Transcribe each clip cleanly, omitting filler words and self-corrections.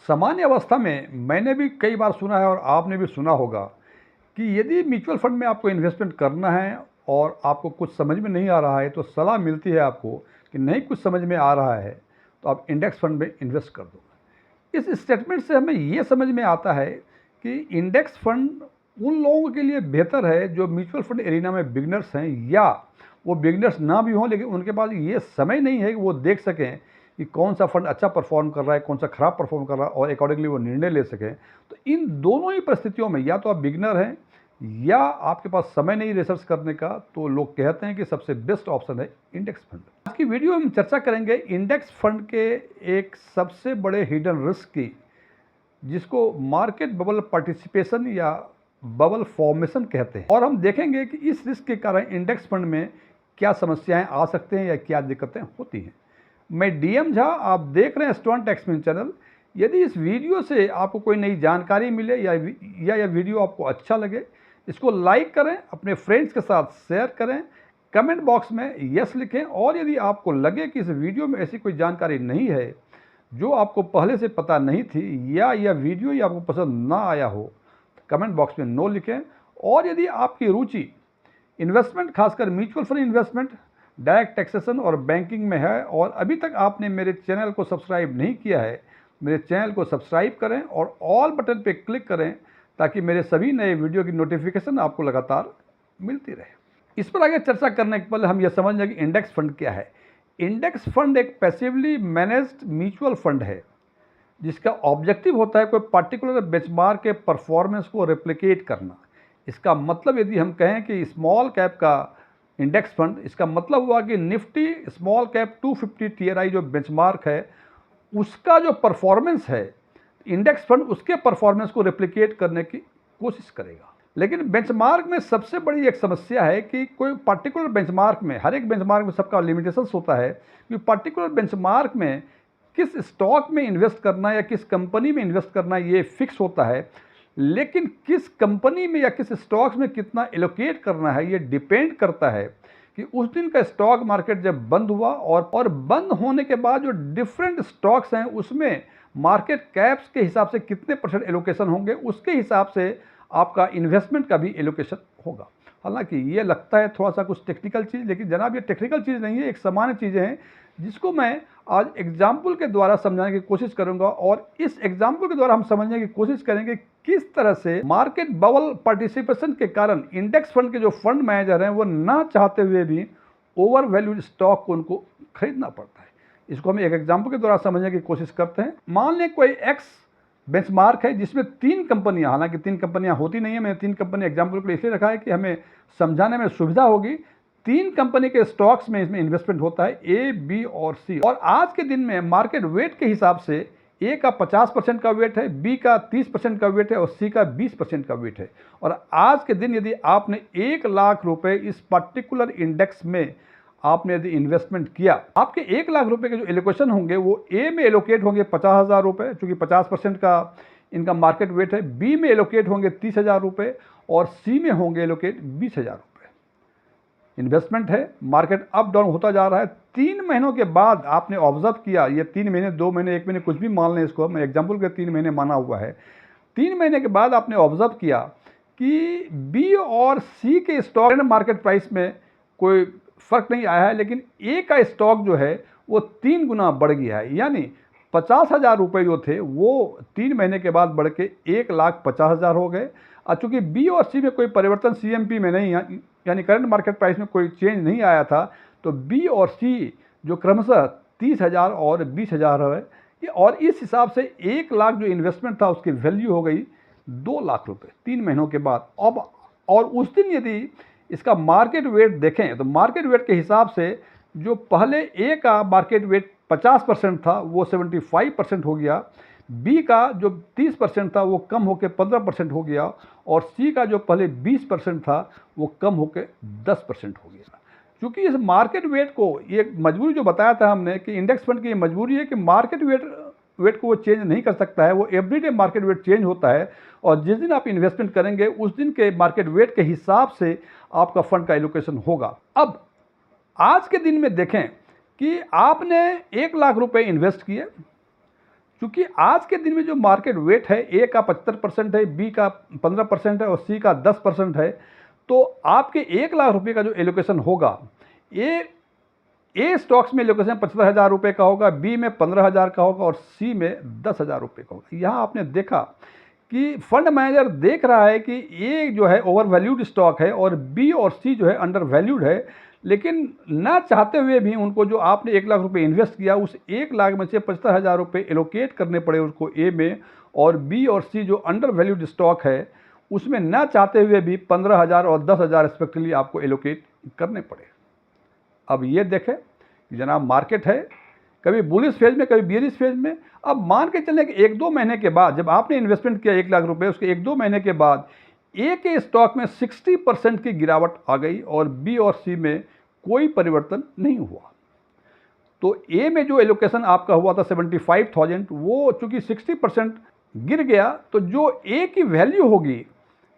सामान्य अवस्था में मैंने भी कई बार सुना है और आपने भी सुना होगा कि यदि म्यूचुअल फंड में आपको इन्वेस्टमेंट करना है और आपको कुछ समझ में नहीं आ रहा है तो सलाह मिलती है आपको कि नहीं कुछ समझ में आ रहा है तो आप इंडेक्स फंड में इन्वेस्ट कर दो। इस स्टेटमेंट से हमें ये समझ में आता है कि इंडेक्स फंड उन लोगों के लिए बेहतर है जो म्यूचुअल फंड एरिना में बिगनर्स हैं, या वो बिगनर्स ना भी हों लेकिन उनके पास ये समय नहीं है कि वो देख सकें कि कौन सा फंड अच्छा परफॉर्म कर रहा है, कौन सा खराब परफॉर्म कर रहा है और अकॉर्डिंगली वो निर्णय ले सकें। तो इन दोनों ही परिस्थितियों में या तो आप बिगनर हैं या आपके पास समय नहीं रिसर्च करने का, तो लोग कहते हैं कि सबसे बेस्ट ऑप्शन है इंडेक्स फंड। आज की वीडियो में हम चर्चा करेंगे इंडेक्स फंड के एक सबसे बड़े हिडन रिस्क की, जिसको मार्केट बबल पार्टिसिपेशन या बबल फॉर्मेशन कहते हैं, और हम देखेंगे कि इस रिस्क के कारण इंडेक्स फंड में क्या समस्याएं आ सकते हैं या क्या दिक्कतें होती हैं। मैं डीएम झा, आप देख रहे हैं स्टूडेंट एक्सप्लेन चैनल। यदि इस वीडियो से आपको कोई नई जानकारी मिले या यह वीडियो आपको अच्छा लगे, इसको लाइक करें, अपने फ्रेंड्स के साथ शेयर करें, कमेंट बॉक्स में यस लिखें, और यदि आपको लगे कि इस वीडियो में ऐसी कोई जानकारी नहीं है जो आपको पहले से पता नहीं थी या यह वीडियो ही आपको पसंद ना आया हो, कमेंट बॉक्स में नो लिखें। और यदि आपकी रुचि इन्वेस्टमेंट, खासकर mutual fund investment, direct taxation और बैंकिंग में है और अभी तक आपने मेरे चैनल को सब्सक्राइब नहीं किया है, मेरे चैनल को सब्सक्राइब करें और ऑल बटन पर क्लिक करें ताकि मेरे सभी नए वीडियो की नोटिफिकेशन आपको लगातार मिलती रहे। इस पर आगे चर्चा करने के पहले हम यह समझ लें कि इंडेक्स फंड क्या है। इंडेक्स फंड एक पैसिवली मैनेज्ड म्यूचुअल फंड है जिसका ऑब्जेक्टिव होता है कोई पर्टिकुलर बेंचमार्क के परफॉर्मेंस को रेप्लिकेट करना। इसका मतलब यदि हम कहें कि स्मॉल कैप का इंडेक्स फंड, इसका मतलब हुआ कि निफ्टी स्मॉल कैप 250 टीआरआई जो बेंचमार्क है उसका जो परफॉर्मेंस है, इंडेक्स फंड उसके परफॉर्मेंस को रेप्लिकेट करने की कोशिश करेगा। लेकिन बेंचमार्क में सबसे बड़ी एक समस्या है कि कोई पर्टिकुलर बेंचमार्क में, हर एक बेंचमार्क में सबका लिमिटेशंस होता है कि पर्टिकुलर बेंचमार्क में किस स्टॉक में इन्वेस्ट करना या किस कंपनी में इन्वेस्ट करना ये फिक्स होता है, लेकिन किस कंपनी में या किस स्टॉक्स में कितना एलोकेट करना है ये डिपेंड करता है कि उस दिन का स्टॉक मार्केट जब बंद हुआ और बंद होने के बाद जो डिफरेंट स्टॉक्स हैं उसमें मार्केट कैप्स के हिसाब से कितने परसेंट एलोकेशन होंगे, उसके हिसाब से आपका इन्वेस्टमेंट का भी एलोकेशन होगा। हालांकि ये लगता है थोड़ा सा कुछ टेक्निकल चीज़, लेकिन जनाब ये टेक्निकल चीज़ नहीं है, एक सामान्य चीज़ें हैं जिसको मैं आज एग्जाम्पल के द्वारा समझाने की कोशिश करूंगा। और इस एग्जाम्पल के द्वारा हम समझने की कोशिश करेंगे किस तरह से मार्केट बबल पार्टिसिपेशन के कारण इंडेक्स फंड के जो फंड मैनेजर हैं वो ना चाहते हुए भी ओवर वैल्यूड स्टॉक को उनको खरीदना पड़ता है। इसको हम एक एग्जाम्पल के द्वारा समझने की कोशिश करते हैं। मान लें कोई एक्स बेंचमार्क है जिसमें 3 कंपनियां, हालांकि 3 कंपनियां होती नहीं है, मैंने 3 कंपनी एग्जाम्पल के लिए इसलिए रखा है कि हमें समझाने में सुविधा होगी। 3 कंपनी के स्टॉक्स में इसमें इन्वेस्टमेंट होता है, ए, बी और सी। और आज के दिन में मार्केट वेट के हिसाब से ए का 50% का वेट है, बी का 30% का वेट है और सी का 20% का वेट है। और आज के दिन यदि आपने 1 लाख रुपए इस पर्टिकुलर इंडेक्स में आपने यदि इन्वेस्टमेंट किया, आपके 1 लाख रुपए के जो एलोकेशन होंगे वो ए में एलोकेट होंगे 50,000 रुपये, चूँकि 50% का इनका मार्केट वेट है, बी में एलोकेट होंगे 30,000 रुपये और सी में होंगे एलोकेट 20,000 रुपये। इन्वेस्टमेंट है, मार्केट अप डाउन होता जा रहा है। 3 महीनों के बाद आपने ऑब्जर्व किया, ये 3 महीने, 2 महीने, 1 महीने कुछ भी मान लें इसको, मैं एग्जाम्पल के 3 महीने माना हुआ है। 3 महीने के बाद आपने ऑब्जर्व किया कि बी और सी के स्टॉक मार्केट प्राइस में कोई फर्क नहीं आया है, लेकिन ए का स्टॉक जो है वो 3 गुना बढ़ गया है, यानी 50,000 रुपये जो थे वो 3 महीने के बाद बढ़ के 1,50,000 हो गए। और चूँकि बी और सी में कोई परिवर्तन सीएमपी में नहीं, यानी करंट मार्केट प्राइस में कोई चेंज नहीं आया था, तो बी और सी जो क्रमशः 30,000 और 20,000 है, और इस हिसाब से 1 लाख जो इन्वेस्टमेंट था उसकी वैल्यू हो गई 2 लाख रुपये 3 महीनों के बाद। अब और उस दिन यदि इसका मार्केट वेट देखें तो मार्केट वेट के हिसाब से जो पहले ए का मार्केट वेट 50% था वो 75% हो गया, बी का जो 30% था वो कम होकर 15% हो गया और सी का जो पहले 20% था वो कम होकर 10% हो गया। क्योंकि इस मार्केट वेट को, ये मजबूरी जो बताया था हमने कि इंडेक्स फंड की ये मजबूरी है कि मार्केट वेट को वो चेंज नहीं कर सकता है, वो एवरीडे मार्केट वेट चेंज होता है और जिस दिन आप इन्वेस्टमेंट करेंगे उस दिन के मार्केट वेट के हिसाब से आपका फंड का एलोकेशन होगा। अब आज के दिन में देखें कि आपने 1 लाख रुपए इन्वेस्ट किए, क्योंकि आज के दिन में जो मार्केट वेट है, ए का 75% है, बी का 15% है और सी का 10% है, तो आपके 1 लाख रुपए का जो एलोकेशन होगा, ए स्टॉक्स में एलोकेशन 75,000 रुपये का होगा, बी में 15,000 का होगा और सी में 10,000 रुपये का होगा। यहाँ आपने देखा कि फंड मैनेजर देख रहा है कि ए जो है ओवर वैल्यूड स्टॉक है और बी और सी जो है अंडर वैल्यूड है, लेकिन ना चाहते हुए भी उनको जो आपने 1 लाख रुपए इन्वेस्ट किया, उस 1 लाख में से 75,000 रुपये एलोकेट करने पड़े उसको ए में, और बी और सी जो अंडर वैल्यूड स्टॉक है उसमें ना चाहते हुए भी 15,000 और 10,000 रिस्पेक्टिवली आपको एलोकेट करने पड़े। अब ये देखें कि जनाब मार्केट है कभी बुलिश फेज में, कभी बियरिश फेज में। अब मान के चलें कि 1-2 महीने के बाद जब आपने इन्वेस्टमेंट किया 1 लाख रुपए, उसके 1-2 महीने के बाद ए के स्टॉक में 60% की गिरावट आ गई और बी और सी में कोई परिवर्तन नहीं हुआ। तो ए में जो एलोकेशन आपका हुआ था 75,000, वो चूंकि 60% गिर गया, तो जो ए की वैल्यू होगी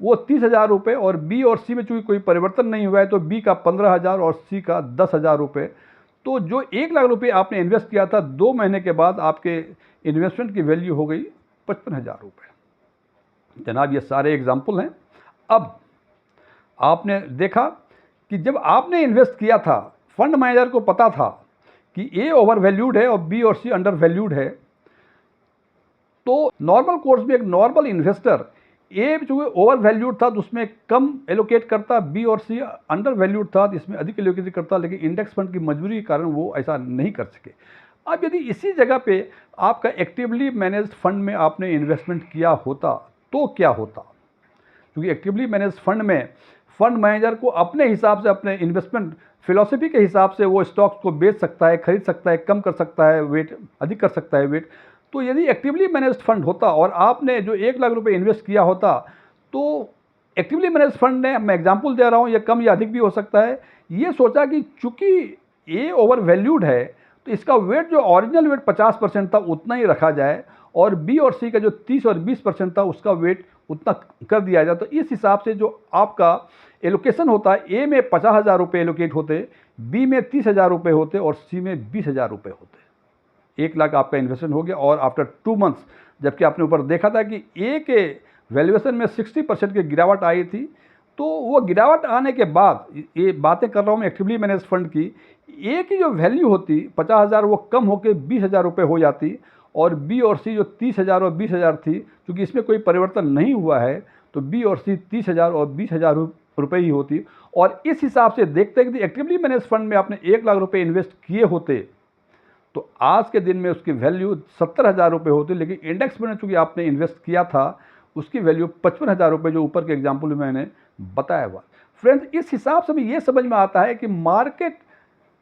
वो 30,000 रुपये, और बी और सी में चूंकि कोई परिवर्तन नहीं हुआ है तो बी का 15,000 और सी का 10,000 रुपये। तो जो 1 लाख रुपये आपने इन्वेस्ट किया था, 2 महीने के बाद आपके इन्वेस्टमेंट की वैल्यू हो गई 55,000 रुपये। जनाब ये सारे एग्जाम्पल हैं। अब आपने देखा कि जब आपने इन्वेस्ट किया था, फंड मैनेजर को पता था कि ए ओवर वैल्यूड है और बी और सी अंडर वैल्यूड है, तो नॉर्मल कोर्स में एक नॉर्मल इन्वेस्टर ए जो ओवर वैल्यूड था तो उसमें कम एलोकेट करता, बी और सी अंडर वैल्यूड था तो इसमें अधिक एलोकेट करता, लेकिन इंडेक्स फंड की मजबूरी के कारण वो ऐसा नहीं कर सके। अब यदि इसी जगह पे आपका एक्टिवली मैनेज्ड फंड में आपने इन्वेस्टमेंट किया होता तो क्या होता? क्योंकि एक्टिवली मैनेज्ड फंड में फंड मैनेजर को अपने हिसाब से, अपने इन्वेस्टमेंट फिलॉसफी के हिसाब से वो स्टॉक्स को बेच सकता है, खरीद सकता है, कम कर सकता है वेट, अधिक कर सकता है वेट। तो यदि एक्टिवली मैनेज्ड फंड होता और आपने जो 1 लाख रुपए इन्वेस्ट किया होता, तो एक्टिवली मैनेज्ड फंड ने, मैं एग्जांपल दे रहा हूँ, ये कम या अधिक भी हो सकता है, ये सोचा कि चूंकि ए ओवर वैल्यूड है तो इसका वेट जो ओरिजिनल वेट 50% था उतना ही रखा जाए, और बी और सी का जो 30 और 20% था उसका वेट उतना कर दिया जाए। तो इस हिसाब से जो आपका एलोकेशन होता है, ए में 50,000 रुपये एलोकेट होते, बी में 30,000 रुपये होते और सी में 20,000 रुपये होते। 1 लाख आपका इन्वेस्टमेंट हो गया, और आफ्टर 2 मंथ्स जबकि आपने ऊपर देखा था कि ए के वैल्यूएशन में 60% की गिरावट आई थी, तो वो गिरावट आने के बाद, ये बातें कर रहा हूँ मैं एक्टिवली मैनेज फंड की, ए की जो वैल्यू होती 50,000 वो कम होकर 20,000 रुपये हो जाती, और बी और सी जो 30,000 और 20,000 थी, क्योंकि इसमें कोई परिवर्तन नहीं हुआ है तो बी और सी 30,000 और 20,000 रुपये ही होती। और इस हिसाब से देखते हैं कि एक्टिवली मैनेज फंड में आपने 1 लाख रुपये इन्वेस्ट किए होते तो आज के दिन में उसकी वैल्यू 70,000 रुपये होती, लेकिन इंडेक्स में चूंकि आपने इन्वेस्ट किया था उसकी वैल्यू 55,000 रुपये, जो ऊपर के एग्जाम्पल में मैंने बताया हुआ। फ्रेंड्स, इस हिसाब से भी ये समझ में आता है कि मार्केट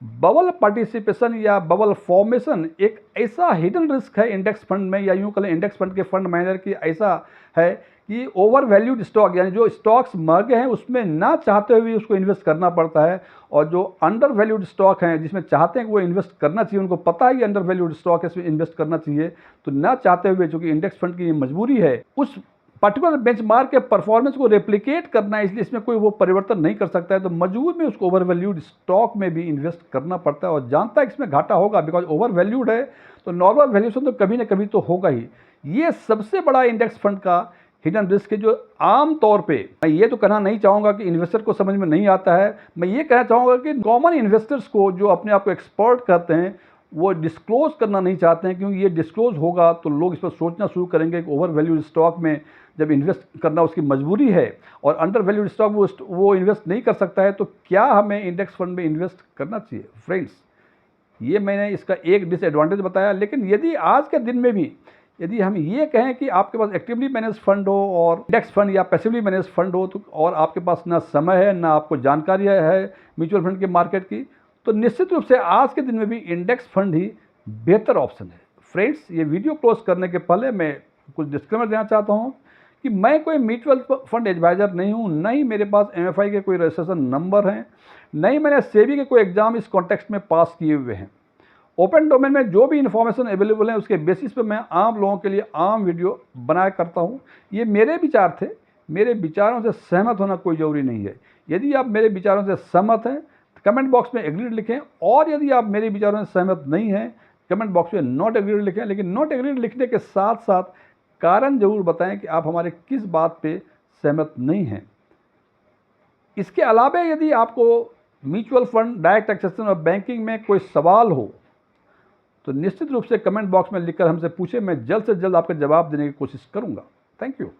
बबल पार्टिसिपेशन या बबल फॉर्मेशन एक ऐसा हिडन रिस्क है इंडेक्स फंड में, या यूँ कहें इंडेक्स फंड के फंड मैनेजर की ऐसा है कि ओवर वैल्यूड स्टॉक, यानी जो स्टॉक्स महंगे हैं उसमें ना चाहते हुए उसको इन्वेस्ट करना पड़ता है, और जो अंडर वैल्यूड स्टॉक हैं जिसमें चाहते हैं कि वो इन्वेस्ट करना चाहिए, उनको पता है कि अंडर वैल्यूड स्टॉक है इसमें इन्वेस्ट करना चाहिए, तो ना चाहते हुए चूंकि इंडेक्स फंड की मजबूरी है उस पर्टिकुलर बेंचमार्क के परफॉर्मेंस को रेप्लिकेट करना है, इसलिए इसमें कोई वो परिवर्तन नहीं कर सकता है, तो मजबूर में उसको ओवर वैल्यूड स्टॉक में भी इन्वेस्ट करना पड़ता है, और जानता है कि इसमें घाटा होगा, बिकॉज ओवर वैल्यूड है तो नॉर्मल वैल्यूएशन तो कभी ना कभी तो होगा ही। ये सबसे बड़ा इंडेक्स फंड का हिडन रिस्क है, जो आम तौर पे, मैं ये तो कहना नहीं चाहूँगा कि इन्वेस्टर को समझ में नहीं आता है, मैं ये कहना चाहूँगा कि कॉमन इन्वेस्टर्स को, जो अपने आप को एक्सपर्ट कहते हैं, वो डिस्क्लोज करना नहीं चाहते हैं, क्योंकि ये डिस्क्लोज होगा तो लोग इस पर सोचना शुरू करेंगे कि ओवर वैल्यूड स्टॉक में जब इन्वेस्ट करना उसकी मजबूरी है और अंडर वैल्यूड स्टॉक वो इन्वेस्ट नहीं कर सकता है, तो क्या हमें इंडेक्स फंड में इन्वेस्ट करना चाहिए? फ्रेंड्स, ये मैंने इसका एक डिसएडवांटेज बताया, लेकिन यदि आज के दिन में भी यदि हम ये कहें कि आपके पास एक्टिवली मैनेज फंड हो और इंडेक्स फंड या पैसिवली मैनेज फंड हो, तो और आपके पास ना समय है ना आपको जानकारी है म्यूचुअल फंड के मार्केट की, तो निश्चित रूप से आज के दिन में भी इंडेक्स फंड ही बेहतर ऑप्शन है। फ्रेंड्स, ये वीडियो क्लोज करने के पहले मैं कुछ डिस्क्लेमर देना चाहता हूँ कि मैं कोई म्यूचुअल फंड एडवाइज़र नहीं हूँ, न ही मेरे पास MFI के कोई रजिस्ट्रेशन नंबर हैं, न ही मैंने सेबी के कोई एग्ज़ाम इस कॉन्टेक्स्ट में पास किए हुए हैं। ओपन डोमेन में जो भी इन्फॉर्मेशन अवेलेबल है उसके बेसिस पे मैं आम लोगों के लिए आम वीडियो बनाया करता हूँ। ये मेरे विचार थे, मेरे विचारों से सहमत होना कोई ज़रूरी नहीं है। यदि आप मेरे विचारों से सहमत हैं तो कमेंट बॉक्स में एग्रीड लिखें, और यदि आप मेरे विचारों से सहमत नहीं हैं कमेंट बॉक्स में नॉट एग्रीड लिखें, लेकिन नॉट एग्रीड लिखने के साथ साथ कारण ज़रूर बताएं कि आप हमारे किस बात पे सहमत नहीं हैं। इसके अलावा यदि आपको म्यूचुअल फंड, डायरेक्ट टैक्सेशन और बैंकिंग में कोई सवाल हो तो निश्चित रूप से कमेंट बॉक्स में लिखकर हमसे पूछें। मैं जल्द से जल्द आपका जवाब देने की कोशिश करूंगा। Thank you.